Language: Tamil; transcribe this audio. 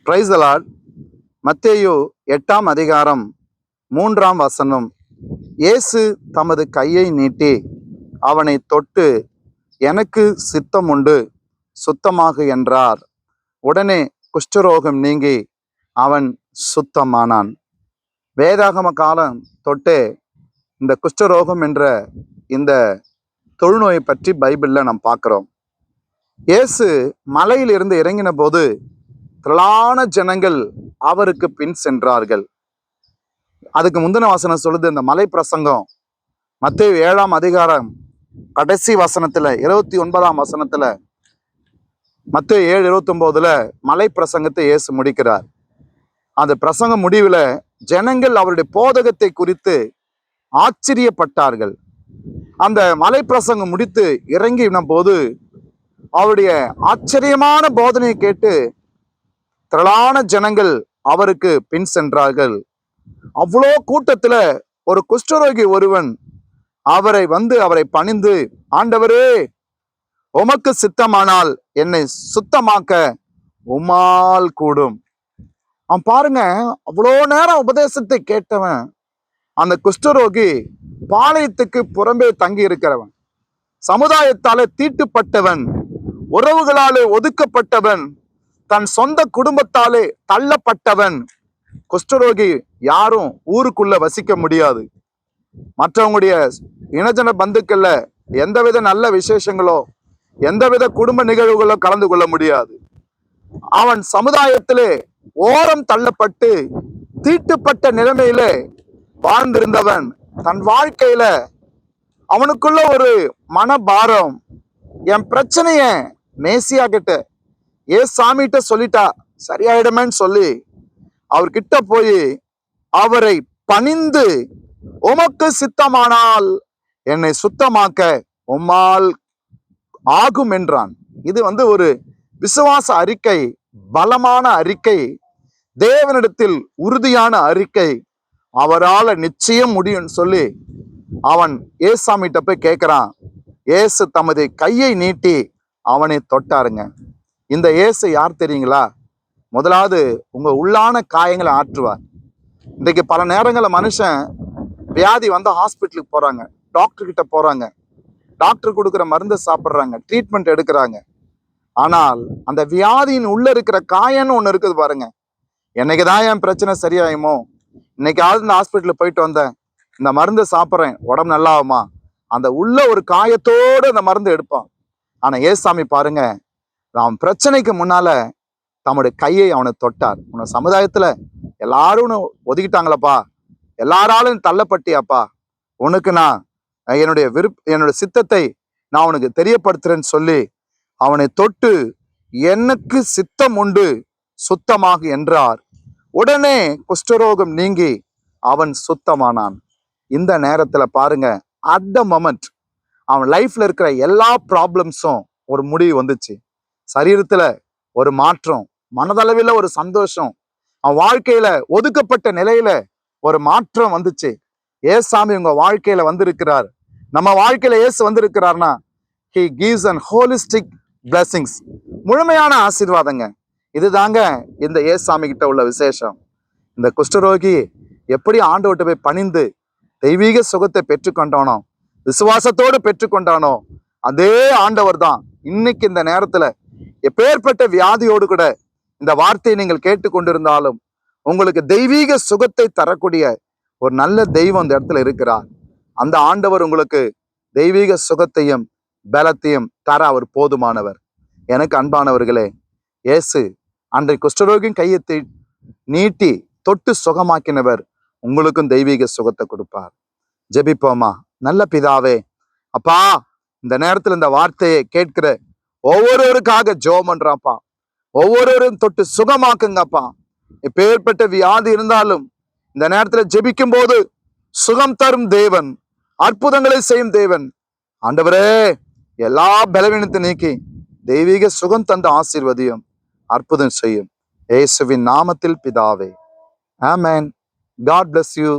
Praise the Lord. மத்தேயு 8ஆம் அதிகாரம் 3ஆம் வசனம். இயேசு தமது கையை நீட்டி அவனை தொட்டு, எனக்கு சித்தம் உண்டு, சுத்தமாகு என்றார். உடனே குஷ்டரோகம் நீங்கி அவன் சுத்தமானான். வேதாகம காலம் தொட்டே இந்த குஷ்டரோகம் என்ற இந்த தொழுநோயை பற்றி பைபிளில் நாம் பார்க்குறோம். இயேசு மலையிலிருந்து இறங்கின போது திரளான ஜனங்கள் அவருக்கு பின் சென்றார்கள். அதுக்கு முந்தின வசனம் சொல்லுது, இந்த மலை பிரசங்கம் மத்தேயு 7ஆம் அதிகாரம் கடைசி வசனத்துல 29ஆம் வசனத்துல, மத்தேயு 7:29 மலை பிரசங்கத்தை இயேசு முடிக்கிறார். அந்த பிரசங்க முடிவுல ஜனங்கள் அவருடைய போதகத்தை குறித்து ஆச்சரியப்பட்டார்கள். அந்த மலை பிரசங்கம் முடித்து இறங்கின போது அவருடைய ஆச்சரியமான போதனையை கேட்டு திரளான ஜனங்கள் அவருக்கு பின் சென்றார்கள். அவ்வளோ கூட்டத்துல ஒரு குஷ்டரோகி ஒருவன் அவரை பணிந்து, ஆண்டவரே, உமக்கு சித்தமானால் என்னை சுத்தமாக்க உம்மால் கூடும். அவன் பாருங்க, அவ்வளோ நேரம் உபதேசத்தை கேட்டவன் அந்த குஷ்டரோகி பாளையத்துக்கு புறம்பே தங்கி இருக்கிறவன், சமுதாயத்தாலே தீட்டுப்பட்டவன், உறவுகளாலே ஒதுக்கப்பட்டவன், தன் சொந்த குடும்பத்தாலே தள்ளப்பட்டவன். குஷ்டரோகி யாரும் ஊருக்குள்ள வசிக்க முடியாது. மற்றவங்களுடைய இனஜன பந்துக்கள்ல எந்தவித நல்ல விசேஷங்களோ எந்தவித குடும்ப நிகழ்வுகளோ கலந்து கொள்ள முடியாது. அவன் சமுதாயத்திலே ஓரம் தள்ளப்பட்டு தீட்டுப்பட்ட நிலைமையிலே வாழ்ந்திருந்தவன். தன் வாழ்க்கையில அவனுக்குள்ள ஒரு மனபாரம், என் பிரச்சனைய மேசியா கிட்ட சாமிகிட்ட சொல்லிட்டா சரியாயிடுமேன்னு சொல்லி அவர்கிட்ட போய் அவரை பணிந்து, உமக்கு சித்தமானால் என்னை சுத்தமாக்க உம்மால் ஆகும் என்றான். இது ஒரு விசுவாச அறிக்கை, பலமான அறிக்கை, தேவனிடத்தில் உறுதியான அறிக்கை. அவரால் நிச்சயம் முடியும்னு சொல்லி அவன் ஏசாமிகிட்ட போய் கேட்கிறான். இயேசு தமது கையை நீட்டி அவனை தொட்டாருங்க. இந்த இயேசு யார் தெரியுங்களா? முதலாவது உங்க உள்ளான காயங்களை ஆற்றுவார். இன்றைக்கு பல நேரங்களில் மனுஷன் வியாதி ஹாஸ்பிட்டலுக்கு போறாங்க, டாக்டர் கிட்ட போறாங்க, டாக்டர் கொடுக்குற மருந்தை சாப்பிட்றாங்க, ட்ரீட்மெண்ட் எடுக்கிறாங்க. ஆனால் அந்த வியாதியின் உள்ள இருக்கிற காயம்னு ஒன்று இருக்குது பாருங்க. என்னைக்குதான் என் பிரச்சனை சரியாயுமோ, இன்னைக்காவது இந்த ஹாஸ்பிட்டலுக்கு போயிட்டு வந்தேன், இந்த மருந்து சாப்பிட்றேன், உடம்பு நல்லா ஆகுமா, அந்த உள்ள ஒரு காயத்தோடு அந்த மருந்து எடுப்பான். ஆனா ஏசாமி பாருங்க, அவன் பிரச்சனைக்கு முன்னால தம்முடைய கையை அவனை தொட்டார். உன சமுதாயத்துல எல்லாரும் ஒதுக்கிட்டாங்களப்பா, எல்லாராலும் தள்ளப்பட்டியாப்பா, உனக்கு நான் என்னுடைய சித்தத்தை நான் உனக்கு தெரியப்படுத்துறேன்னு சொல்லி அவனை தொட்டு, எனக்கு சித்தம் உண்டு, சுத்தமாக என்றார். உடனே குஷ்டரோகம் நீங்கி அவன் சுத்தமானான். இந்த நேரத்துல பாருங்க, அட் த மொமெண்ட் அவன் லைஃப்ல இருக்கிற எல்லா ப்ராப்ளம்ஸும் ஒரு முடிவு வந்துச்சு. சரீரத்துல ஒரு மாற்றம், மனதளவில் ஒரு சந்தோஷம், அவன் வாழ்க்கையில ஒதுக்கப்பட்ட நிலையில ஒரு மாற்றம் வந்துச்சு. ஏசாமி உங்க வாழ்க்கையில வந்திருக்கிறார். நம்ம வாழ்க்கையில ஏசு வந்திருக்கிறார்னா he gives an holistic blessings, முழுமையான ஆசீர்வாதங்க. இதுதாங்க இந்த ஏசாமி கிட்ட உள்ள விசேஷம். இந்த குஷ்டரோகி எப்படி ஆண்டவர்கிட்ட போய் பணிந்து தெய்வீக சுகத்தை பெற்றுக்கொண்டானோ, விசுவாசத்தோடு பெற்றுக்கொண்டானோ, அதே ஆண்டவர் தான் இன்னைக்கு இந்த நேரத்துல எப்பேற்பட்ட வியாதியோடு கூட இந்த வார்த்தையை நீங்கள் கேட்டுக்கொண்டிருந்தாலும் உங்களுக்கு தெய்வீக சுகத்தை தரக்கூடிய ஒரு நல்ல தெய்வம் இந்த இடத்துல இருக்கிறார். அந்த ஆண்டவர் உங்களுக்கு தெய்வீக சுகத்தையும் பலத்தையும் தர அவர் போதுமானவர். எனக்கு அன்பானவர்களே, இயேசு அன்றைக்கு குஷ்டரோகியின் கையை நீட்டி தொட்டு சுகமாக்கினவர் உங்களுக்கும் தெய்வீக சுகத்தை கொடுப்பார். ஜெபிப்போமா. நல்ல பிதாவே, அப்பா, இந்த நேரத்துல இந்த வார்த்தையை கேட்கிற ஒவ்வொருவருக்காக ஜெபம் பண்றாப்பா. ஒவ்வொருவரும் தொட்டு சுகமாக்குங்கப்பா. எப்பேற்பட்ட வியாதி இருந்தாலும் இந்த நேரத்துல ஜெபிக்கும் போது சுகம் தரும் தேவன், அற்புதங்களை செய்யும் தேவன். ஆண்டவரே, எல்லா பலவீனத்தை நீக்கி தெய்வீக சுகம் தந்த ஆசீர்வதியும், அற்புதம் செய்யும். இயேசுவின் நாமத்தில் பிதாவே, ஆமென். God bless you.